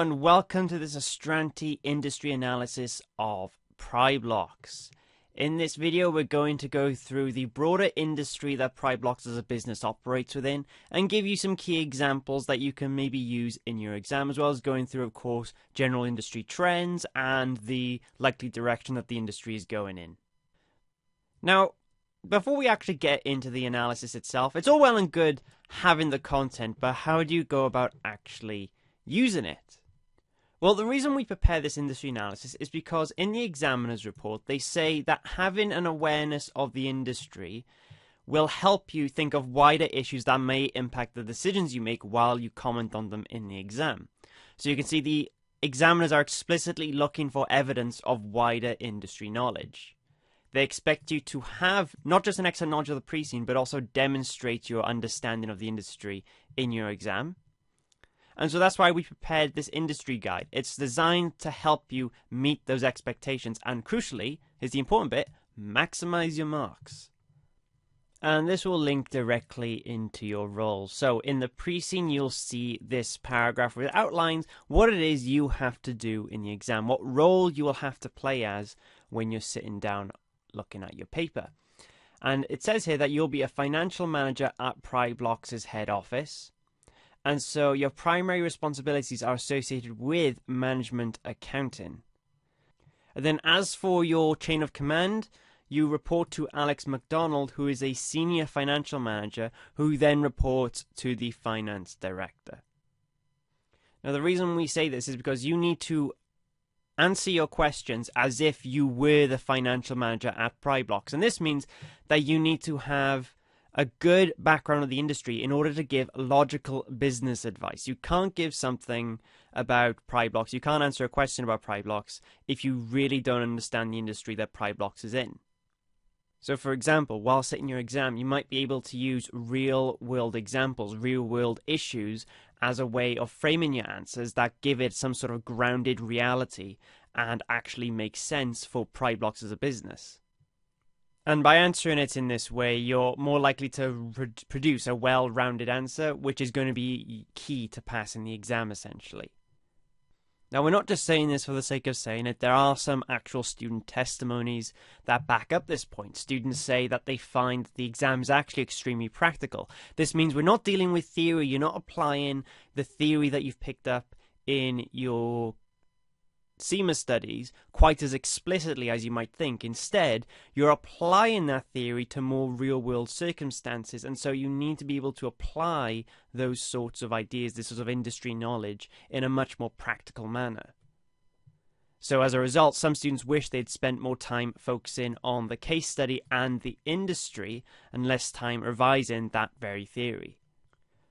and welcome to this Astranti industry analysis of Prybloxx. In this video we're going to go through the broader industry that Prybloxx as a business operates within and give you some key examples that you can maybe use in your exam, as well as going through, of course, general industry trends and the likely direction that the industry is going in. Now, before we actually get into the analysis itself, it's all well and good having the content, but how do you go about actually using it? Well, the reason we prepare this industry analysis is because in the examiner's report, they say that having an awareness of the industry will help you think of wider issues that may impact the decisions you make while you comment on them in the exam. So you can see the examiners are explicitly looking for evidence of wider industry knowledge. They expect you to have not just an excellent knowledge of the pre-scene, but also demonstrate your understanding of the industry in your exam. And so that's why we prepared this industry guide. It's designed to help you meet those expectations and, crucially, here's the important bit, maximize your marks. And this will link directly into your role. So in the pre-scene, you'll see this paragraph where it outlines what it is you have to do in the exam, what role you will have to play as when you're sitting down looking at your paper. And it says here that you'll be a financial manager at Prybloxx's head office. And so your primary responsibilities are associated with management accounting. And then as for your chain of command, you report to Alex McDonald, who is a senior financial manager, who then reports to the finance director. Now, the reason we say this is because you need to answer your questions as if you were the financial manager at Prybloxx. And this means that you need to have a good background of the industry in order to give logical business advice. You can't give something about Prybloxx, you can't answer a question about Prybloxx if you really don't understand the industry that Prybloxx is in. So for example, while sitting your exam, you might be able to use real-world examples, real-world issues as a way of framing your answers that give it some sort of grounded reality and actually make sense for Prybloxx as a business. And by answering it in this way, you're more likely to produce a well-rounded answer, which is going to be key to passing the exam, essentially. Now, we're not just saying this for the sake of saying it. There are some actual student testimonies that back up this point. Students say that they find the exams actually extremely practical. This means we're not dealing with theory. You're not applying the theory that you've picked up in your CIMA studies quite as explicitly as you might think. Instead, you're applying that theory to more real-world circumstances, and so you need to be able to apply those sorts of ideas, this sort of industry knowledge, in a much more practical manner. So as a result, some students wish they'd spent more time focusing on the case study and the industry and less time revising that very theory.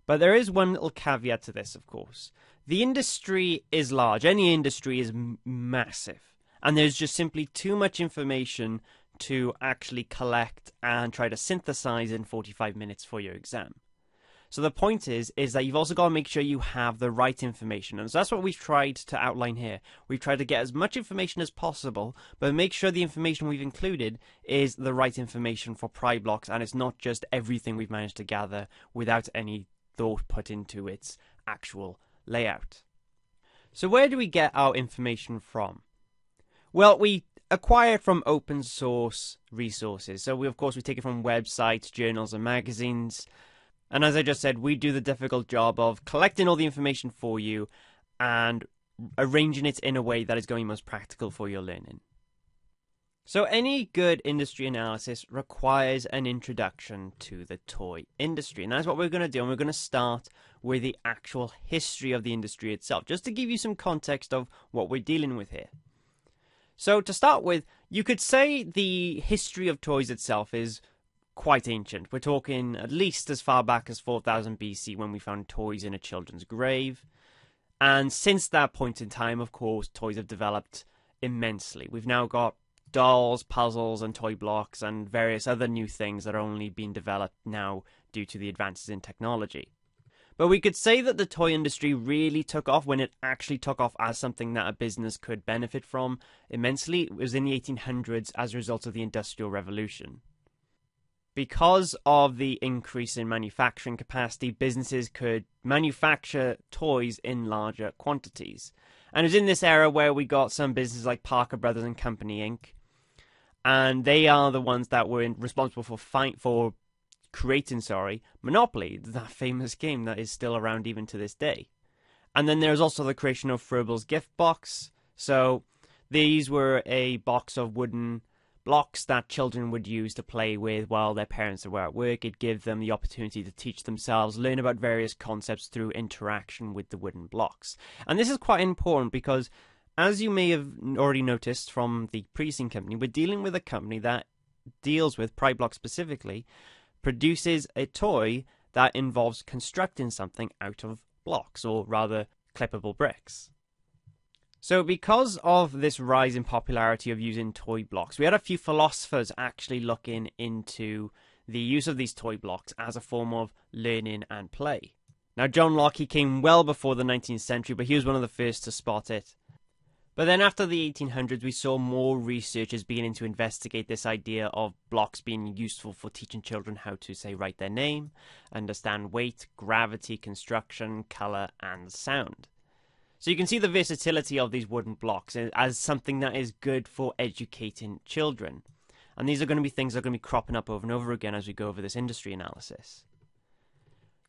But there is one little caveat to this, of course. The industry is large. Any industry is massive. And there's just simply too much information to actually collect and try to synthesize in 45 minutes for your exam. So the point is that you've also got to make sure you have the right information. And so that's what we've tried to outline here. We've tried to get as much information as possible, but make sure the information we've included is the right information for Prybloxx, and it's not just everything we've managed to gather without any thought put into its actual layout. So where do we get our information from? Well, we acquire it from open source resources. So we take it from websites, journals and magazines. And as I just said, we do the difficult job of collecting all the information for you and arranging it in a way that is going to be most practical for your learning. So any good industry analysis requires an introduction to the toy industry. And that's what we're going to do. And we're going to start with the actual history of the industry itself, just to give you some context of what we're dealing with here. So to start with, you could say the history of toys itself is quite ancient. We're talking at least as far back as 4000 BC when we found toys in a children's grave. And since that point in time, of course, toys have developed immensely. We've now got dolls, puzzles, and toy blocks, and various other new things that are only being developed now due to the advances in technology. But we could say that the toy industry really took off when it actually took off as something that a business could benefit from immensely. It was in the 1800s as a result of the Industrial Revolution. Because of the increase in manufacturing capacity, businesses could manufacture toys in larger quantities. And it was in this era where we got some businesses like Parker Brothers and Company Inc. And they are the ones that were responsible for creating Monopoly, that famous game that is still around even to this day. And then there's also the creation of Prybloxx gift box. So these were a box of wooden blocks that children would use to play with while their parents were at work. It'd give them the opportunity to teach themselves, learn about various concepts through interaction with the wooden blocks. And this is quite important because, as you may have already noticed from the preceding company, we're dealing with a company that deals with, Prybloxx specifically, produces a toy that involves constructing something out of blocks, or rather clippable bricks. So because of this rise in popularity of using toy blocks, we had a few philosophers actually looking into the use of these toy blocks as a form of learning and play. Now, John Locke, he came well before the 19th century, but he was one of the first to spot it. But then after the 1800s, we saw more researchers beginning to investigate this idea of blocks being useful for teaching children how to, say, write their name, understand weight, gravity, construction, color, and sound. So you can see the versatility of these wooden blocks as something that is good for educating children. And these are going to be things that are going to be cropping up over and over again as we go over this industry analysis.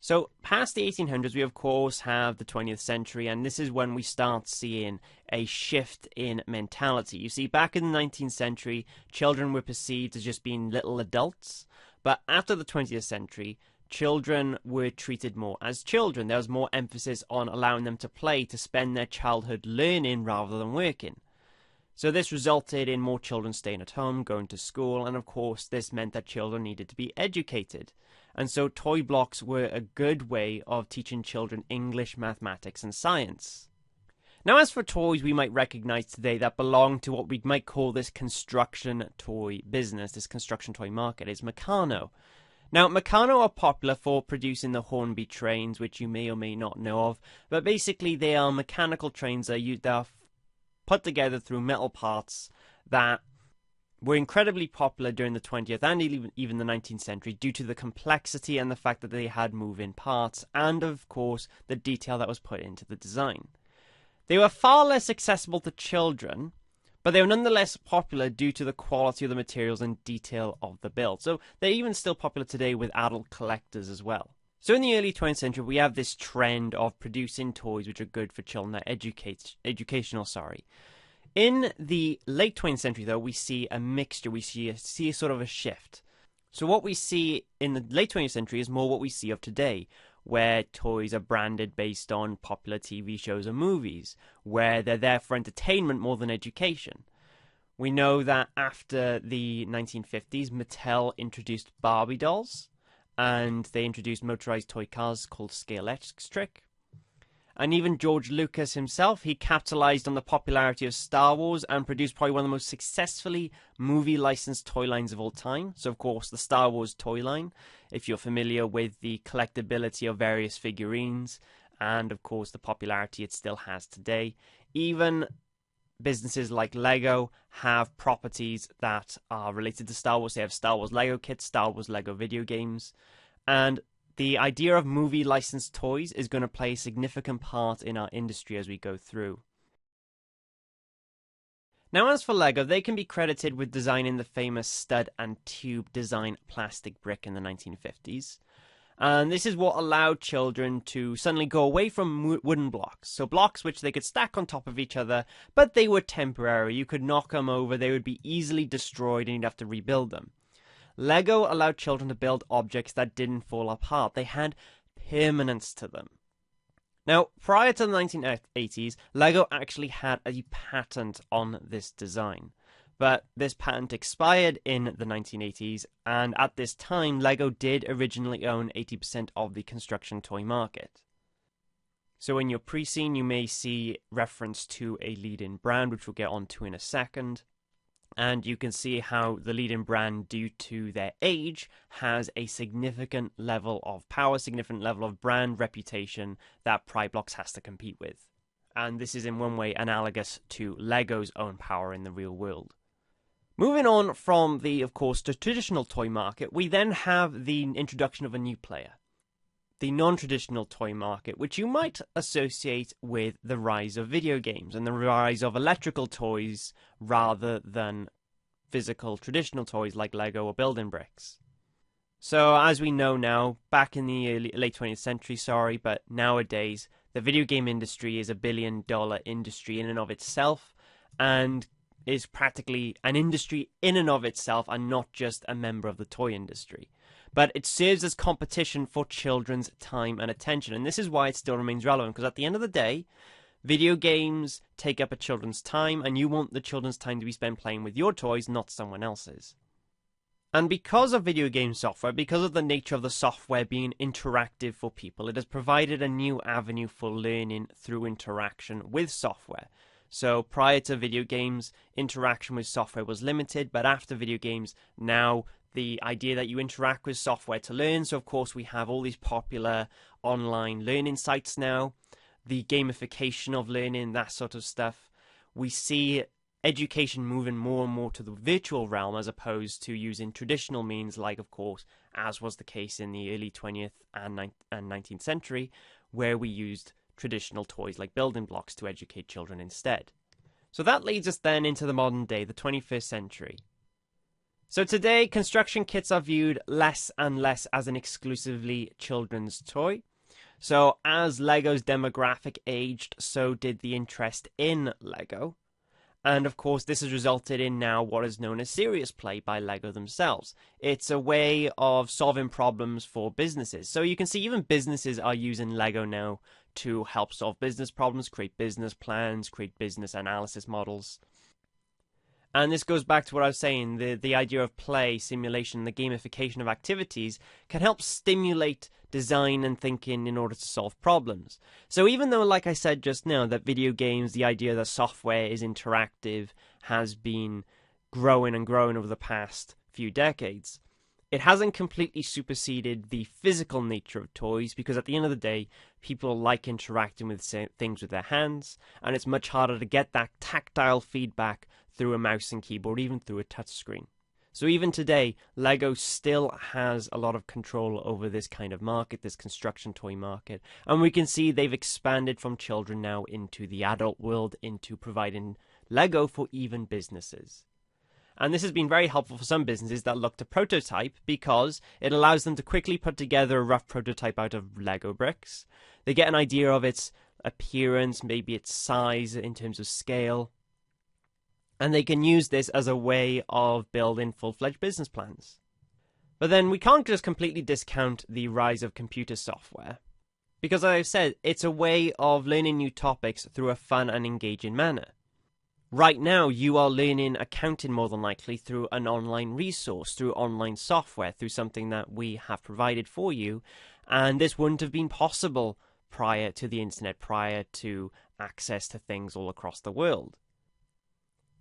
So past the 1800s, we of course have the 20th century, and this is when we start seeing a shift in mentality. You see, back in the 19th century, children were perceived as just being little adults, but after the 20th century, children were treated more as children. There was more emphasis on allowing them to play, to spend their childhood learning rather than working. So this resulted in more children staying at home, going to school, and of course this meant that children needed to be educated. And so toy blocks were a good way of teaching children English, mathematics, and science. Now, as for toys we might recognize today that belong to what we might call this construction toy business, this construction toy market, is Meccano. Now, Meccano are popular for producing the Hornby trains, which you may or may not know of, but basically they are mechanical trains that are put together through metal parts that were incredibly popular during the 20th and even the 19th century due to the complexity and the fact that they had moving parts and, of course, the detail that was put into the design. They were far less accessible to children, but they were nonetheless popular due to the quality of the materials and detail of the build. So they're even still popular today with adult collectors as well. So in the early 20th century, we have this trend of producing toys which are good for children, that educational. In the late 20th century, though, we see a mixture. We see a sort of a shift. So what we see in the late 20th century is more what we see of today, where toys are branded based on popular TV shows and movies, where they're there for entertainment more than education. We know that after the 1950s, Mattel introduced Barbie dolls, and they introduced motorized toy cars called Scalextric. And even George Lucas himself, he capitalized on the popularity of Star Wars and produced probably one of the most successfully movie-licensed toy lines of all time. So, of course, the Star Wars toy line, if you're familiar with the collectability of various figurines, and, of course, the popularity it still has today. Even businesses like Lego have properties that are related to Star Wars. They have Star Wars Lego kits, Star Wars Lego video games, and the idea of movie licensed toys is going to play a significant part in our industry as we go through. Now, as for Lego, they can be credited with designing the famous stud and tube design plastic brick in the 1950s. And this is what allowed children to suddenly go away from wooden blocks. So blocks which they could stack on top of each other, but they were temporary. You could knock them over, they would be easily destroyed, and you'd have to rebuild them. Lego allowed children to build objects that didn't fall apart. They had permanence to them. Now, prior to the 1980s, Lego actually had a patent on this design. But this patent expired in the 1980s, and at this time, Lego did originally own 80% of the construction toy market. So in your pre-scene, you may see reference to a leading brand, which we'll get onto in a second. And you can see how the leading brand, due to their age, has a significant level of power, significant level of brand reputation that Prybloxx has to compete with. And this is in one way analogous to Lego's own power in the real world. Moving on from the, of course, the traditional toy market, we then have the introduction of a new player. the non-traditional toy market, which you might associate with the rise of video games and the rise of electrical toys rather than physical traditional toys like Lego or building bricks. So as we know now, back in the late 20th century, but nowadays the video game industry is $1 billion industry in and of itself, and is practically an industry in and of itself and not just a member of the toy industry. But it serves as competition for children's time and attention, and this is why it still remains relevant, because at the end of the day, video games take up a children's time, and you want the children's time to be spent playing with your toys, not someone else's. And because of video game software, because of the nature of the software being interactive for people, it has provided a new avenue for learning through interaction with software. So prior to video games, interaction with software was limited, but after video games, now the idea that you interact with software to learn. So of course we have all these popular online learning sites now, the gamification of learning, that sort of stuff. We see education moving more and more to the virtual realm as opposed to using traditional means, like, of course, as was the case in the early 20th and 19th century, where we used traditional toys like building blocks to educate children instead. So that leads us then into the modern day, the 21st century. So today, construction kits are viewed less and less as an exclusively children's toy. So as Lego's demographic aged, so did the interest in Lego. And of course, this has resulted in now what is known as serious play by Lego themselves. It's a way of solving problems for businesses. So you can see even businesses are using Lego now to help solve business problems, create business plans, create business analysis models. And this goes back to what I was saying, the idea of play, simulation, the gamification of activities can help stimulate design and thinking in order to solve problems. So even though, like I said just now, that video games, the idea that software is interactive, has been growing and growing over the past few decades, it hasn't completely superseded the physical nature of toys, because at the end of the day, people like interacting with things with their hands, and it's much harder to get that tactile feedback through a mouse and keyboard, even through a touchscreen. So even today, Lego still has a lot of control over this kind of market, this construction toy market. And we can see they've expanded from children now into the adult world, into providing Lego for even businesses. And this has been very helpful for some businesses that look to prototype, because it allows them to quickly put together a rough prototype out of Lego bricks. They get an idea of its appearance, maybe its size in terms of scale. And they can use this as a way of building full-fledged business plans. But then we can't just completely discount the rise of computer software, because as I've said, it's a way of learning new topics through a fun and engaging manner. Right now, you are learning accounting more than likely through an online resource, through online software, through something that we have provided for you, and this wouldn't have been possible prior to the internet, prior to access to things all across the world.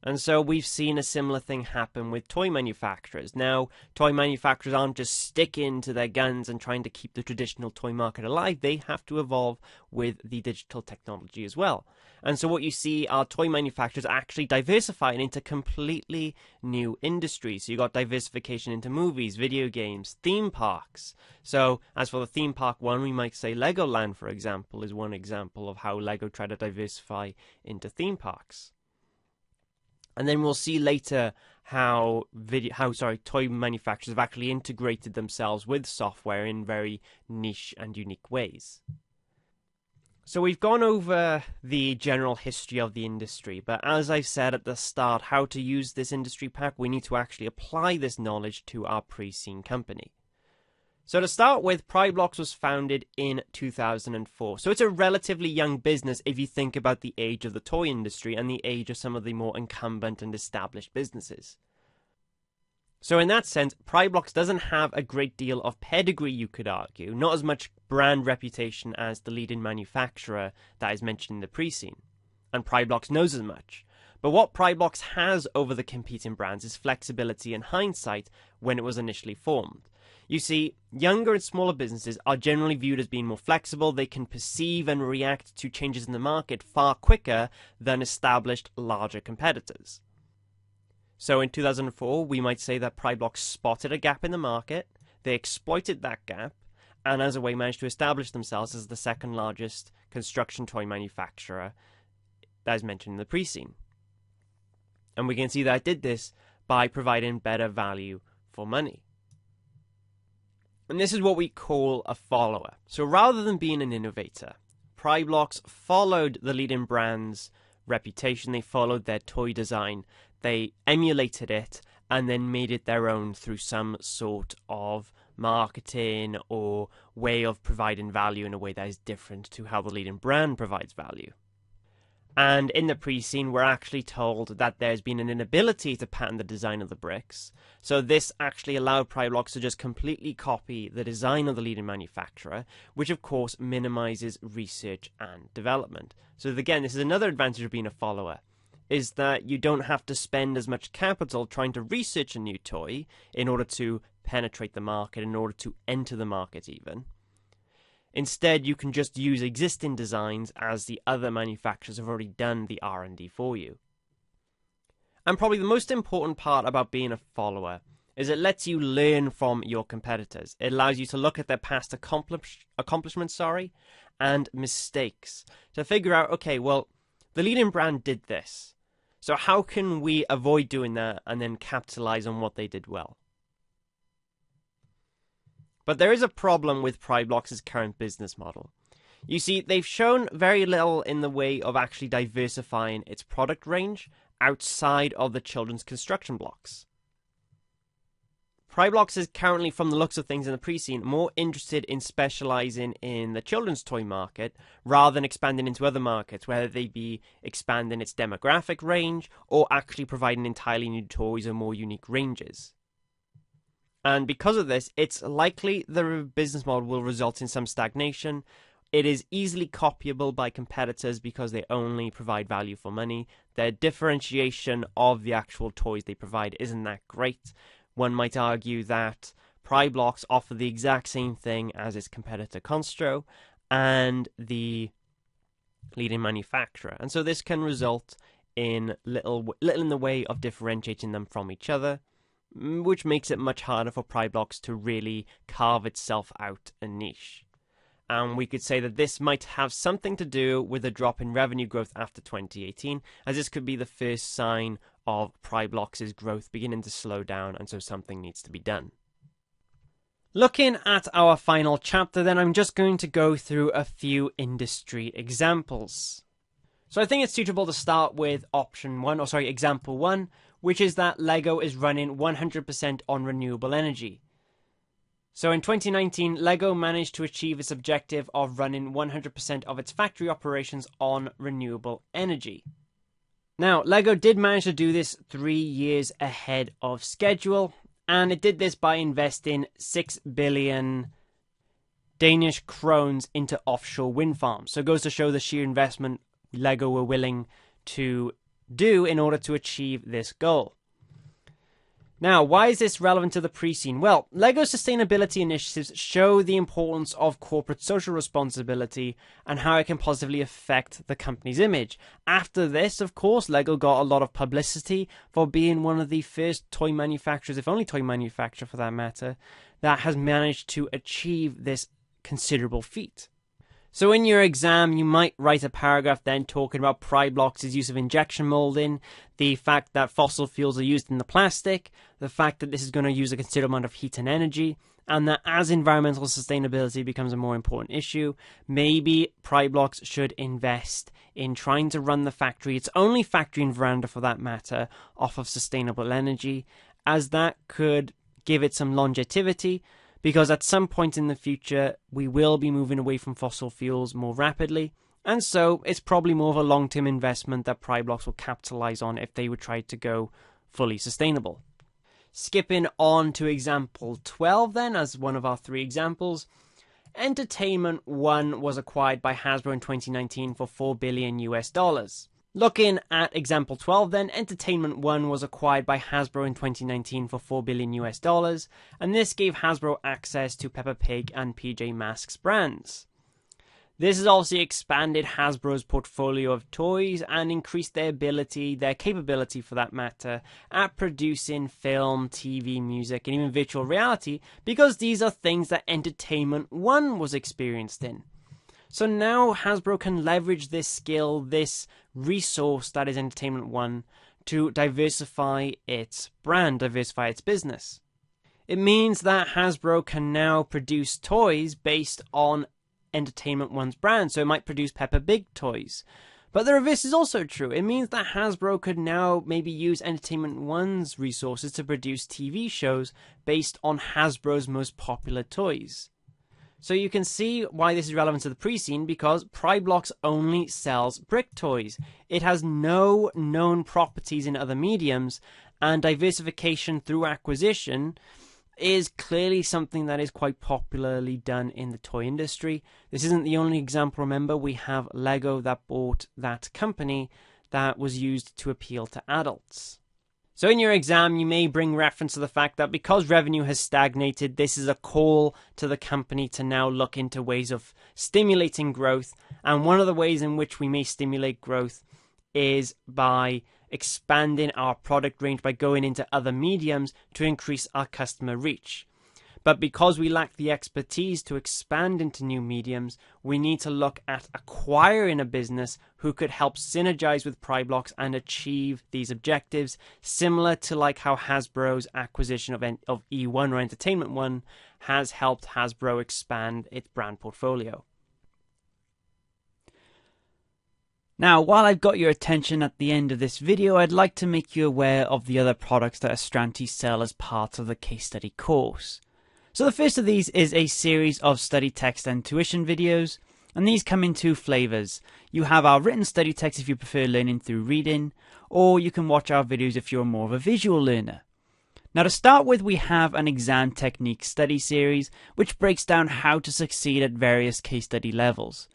And so we've seen a similar thing happen with toy manufacturers. Now, toy manufacturers aren't just sticking to their guns and trying to keep the traditional toy market alive. They have to evolve with the digital technology as well. And so what you see are toy manufacturers actually diversifying into completely new industries. So you've got diversification into movies, video games, theme parks. So as for the theme park one, we might say Legoland, for example, is one example of how Lego tried to diversify into theme parks. And then we'll see later how toy manufacturers have actually integrated themselves with software in very niche and unique ways. So we've gone over the general history of the industry, but as I said at the start, how to use this industry pack, we need to actually apply this knowledge to our pre-scene company. So to start with, Prybloxx was founded in 2004. So it's a relatively young business if you think about the age of the toy industry and the age of some of the more incumbent and established businesses. So in that sense, Prybloxx doesn't have a great deal of pedigree, you could argue, not as much brand reputation as the leading manufacturer that is mentioned in the pre-scene. And Prybloxx knows as much. But what Prybloxx has over the competing brands is flexibility and hindsight when it was initially formed. You see, younger and smaller businesses are generally viewed as being more flexible. They can perceive and react to changes in the market far quicker than established larger competitors. So in 2004, we might say that Prybloxx spotted a gap in the market, they exploited that gap, and as a way managed to establish themselves as the second largest construction toy manufacturer that is mentioned in the pre-scene. And we can see that it did this by providing better value for money. And this is what we call a follower. So rather than being an innovator, Prybloxx followed the leading brand's reputation. They followed their toy design. They emulated it and then made it their own through some sort of marketing or way of providing value in a way that is different to how the leading brand provides value. And in the pre-scene, we're actually told that there's been an inability to patent the design of the bricks. So this actually allowed Prybloxx to just completely copy the design of the leading manufacturer, which of course minimizes research and development. So again, this is another advantage of being a follower, is that you don't have to spend as much capital trying to research a new toy in order to penetrate the market, in order to enter the market even. Instead, you can just use existing designs as the other manufacturers have already done the R&D for you. And probably the most important part about being a follower is it lets you learn from your competitors. It allows you to look at their past accomplishments, and mistakes to figure out, okay, well, the leading brand did this, so how can we avoid doing that and then capitalize on what they did well? But there is a problem with Prybloxx's current business model. You see, they've shown very little in the way of actually diversifying its product range outside of the children's construction blocks. Prybloxx is currently, from the looks of things in the pre-scene, more interested in specializing in the children's toy market rather than expanding into other markets, whether they be expanding its demographic range or actually providing entirely new toys or more unique ranges. And because of this, it's likely the business model will result in some stagnation. It is easily copyable by competitors because they only provide value for money. Their differentiation of the actual toys they provide isn't that great. One might argue that Prybloxx offer the exact same thing as its competitor Constro and the leading manufacturer. And so this can result in little in the way of differentiating them from each other, which makes it much harder for Prybloxx to really carve itself out a niche. And we could say that this might have something to do with a drop in revenue growth after 2018, as this could be the first sign of Prybloxx's growth beginning to slow down, and so something needs to be done. Looking at our final chapter, then, I'm just going to go through a few industry examples. So I think it's suitable to start with example 1, which is that Lego is running 100% on renewable energy. So in 2019, Lego managed to achieve its objective of running 100% of its factory operations on renewable energy. Now, Lego did manage to do this 3 years ahead of schedule, and it did this by investing 6 billion Danish krones into offshore wind farms. So it goes to show the sheer investment Lego were willing to do in order to achieve this goal. Now, why is this relevant to the pre-scene? Well, Lego's sustainability initiatives show the importance of corporate social responsibility and how it can positively affect the company's image. After this, of course, Lego got a lot of publicity for being one of the first toy manufacturers, if only toy manufacturer for that matter, that has managed to achieve this considerable feat. So in your exam, you might write a paragraph then talking about Prybloxx's use of injection molding, the fact that fossil fuels are used in the plastic, the fact that this is going to use a considerable amount of heat and energy, and that as environmental sustainability becomes a more important issue, maybe Prybloxx should invest in trying to run the factory, its only factory in Veranda for that matter, off of sustainable energy, as that could give it some longevity. Because at some point in the future, we will be moving away from fossil fuels more rapidly. And so it's probably more of a long-term investment that Prybloxx will capitalize on if they would try to go fully sustainable. Skipping on to example 12 then, as one of our 3 examples. Entertainment One was acquired by Hasbro in 2019 for $4 billion US. Looking at example 12 then, Entertainment One was acquired by Hasbro in 2019 for $4 billion US, and this gave Hasbro access to Peppa Pig and PJ Masks brands. This has obviously expanded Hasbro's portfolio of toys and increased their capability for that matter, at producing film, TV, music, and even virtual reality, because these are things that Entertainment One was experienced in. So now Hasbro can leverage this skill, this resource that is Entertainment One, to diversify its brand, diversify its business. It means that Hasbro can now produce toys based on Entertainment One's brand, so it might produce Peppa Pig toys. But the reverse is also true. It means that Hasbro could now maybe use Entertainment One's resources to produce TV shows based on Hasbro's most popular toys. So you can see why this is relevant to the pre-scene, because Prybloxx only sells brick toys. It has no known properties in other mediums, and diversification through acquisition is clearly something that is quite popularly done in the toy industry. This isn't the only example. Remember, we have Lego that bought that company that was used to appeal to adults. So in your exam, you may bring reference to the fact that because revenue has stagnated, this is a call to the company to now look into ways of stimulating growth. And one of the ways in which we may stimulate growth is by expanding our product range, by going into other mediums to increase our customer reach. But because we lack the expertise to expand into new mediums, we need to look at acquiring a business who could help synergize with Prybloxx and achieve these objectives, similar to like how Hasbro's acquisition of E1 or Entertainment One has helped Hasbro expand its brand portfolio. Now, while I've got your attention at the end of this video, I'd like to make you aware of the other products that Astranti sell as part of the case study course. So the first of these is a series of study text and tuition videos, and these come in two flavors. You have our written study text if you prefer learning through reading, or you can watch our videos if you're more of a visual learner. Now to start with, we have an exam technique study series, which breaks down how to succeed at various case study levels.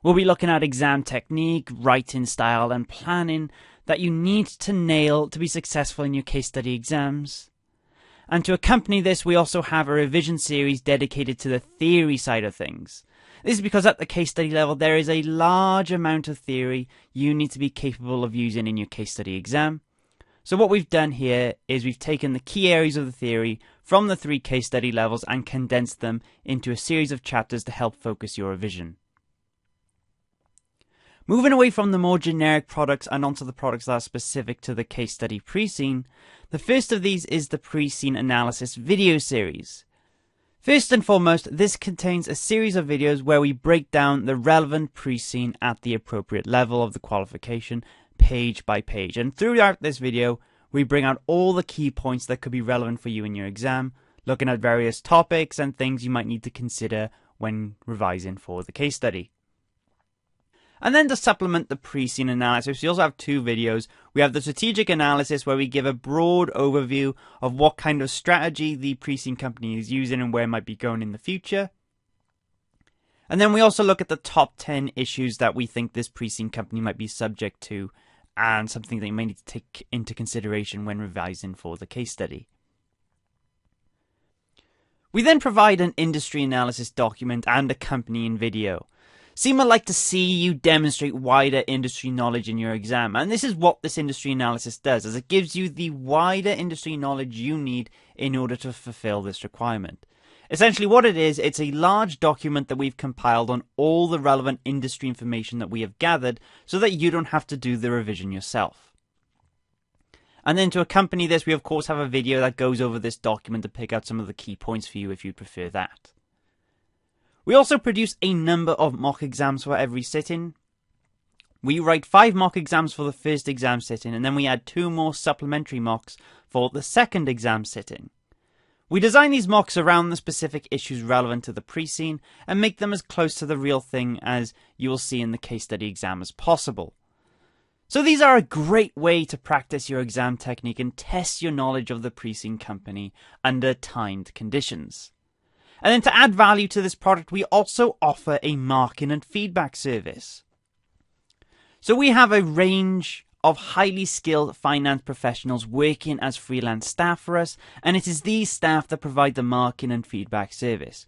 We'll be looking at exam technique, writing style, and planning that you need to nail to be successful in your case study exams. And to accompany this, we also have a revision series dedicated to the theory side of things. This is because at the case study level, there is a large amount of theory you need to be capable of using in your case study exam. So what we've done here is we've taken the key areas of the theory from the 3 case study levels and condensed them into a series of chapters to help focus your revision. Moving away from the more generic products and onto the products that are specific to the case study pre-scene, the first of these is the pre-scene analysis video series. First and foremost, this contains a series of videos where we break down the relevant pre-scene at the appropriate level of the qualification, page by page. And throughout this video, we bring out all the key points that could be relevant for you in your exam, looking at various topics and things you might need to consider when revising for the case study. And then to supplement the pre-scene analysis, we also have 2 videos. We have the strategic analysis, where we give a broad overview of what kind of strategy the pre-scene company is using and where it might be going in the future. And then we also look at the top 10 issues that we think this pre-scene company might be subject to, and something that you may need to take into consideration when revising for the case study. We then provide an industry analysis document and accompanying video. CIMA like to see you demonstrate wider industry knowledge in your exam, and this is what this industry analysis does, as it gives you the wider industry knowledge you need in order to fulfill this requirement. Essentially what it is, it's a large document that we've compiled on all the relevant industry information that we have gathered, so that you don't have to do the revision yourself. And then to accompany this, we of course have a video that goes over this document to pick out some of the key points for you if you prefer that. We also produce a number of mock exams for every sitting. We write 5 mock exams for the first exam sitting, and then we add 2 more supplementary mocks for the second exam sitting. We design these mocks around the specific issues relevant to the pre-scene and make them as close to the real thing as you will see in the case study exam as possible. So these are a great way to practice your exam technique and test your knowledge of the pre-scene company under timed conditions. And then to add value to this product, we also offer a marking and feedback service. So we have a range of highly skilled finance professionals working as freelance staff for us, and it is these staff that provide the marking and feedback service.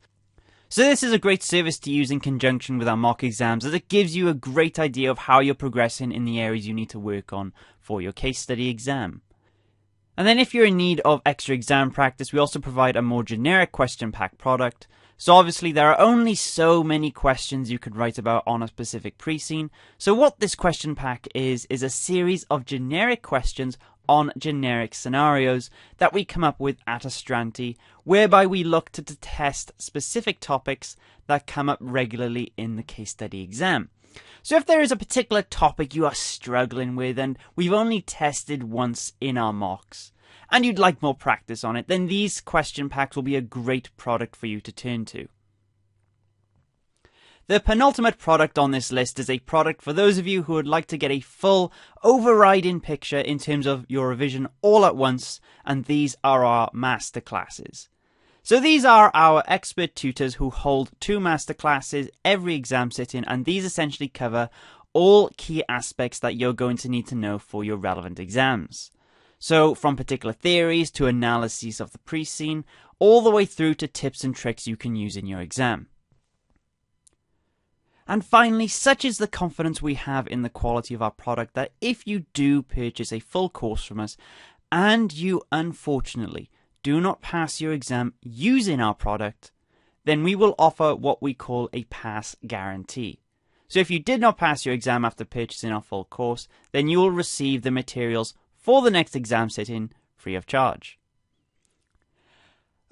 So this is a great service to use in conjunction with our mock exams, as it gives you a great idea of how you're progressing in the areas you need to work on for your case study exam. And then if you're in need of extra exam practice, we also provide a more generic question pack product. So obviously there are only so many questions you could write about on a specific pre-scene. So what this question pack is a series of generic questions on generic scenarios that we come up with at Astranti, whereby we look to test specific topics that come up regularly in the case study exam. So if there is a particular topic you are struggling with and we've only tested once in our mocks, and you'd like more practice on it, then these question packs will be a great product for you to turn to. The penultimate product on this list is a product for those of you who would like to get a full overriding picture in terms of your revision all at once, and these are our masterclasses. So these are our expert tutors who hold 2 masterclasses every exam sitting, and these essentially cover all key aspects that you're going to need to know for your relevant exams. So from particular theories to analyses of the pre-scene, all the way through to tips and tricks you can use in your exam. And finally, such is the confidence we have in the quality of our product that if you do purchase a full course from us and you unfortunately do not pass your exam using our product, then we will offer what we call a pass guarantee. So if you did not pass your exam after purchasing our full course, then you will receive the materials for the next exam sitting free of charge.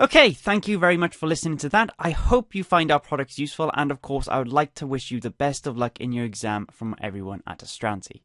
Okay, thank you very much for listening to that. I hope you find our products useful, and of course I would like to wish you the best of luck in your exam from everyone at Astranti.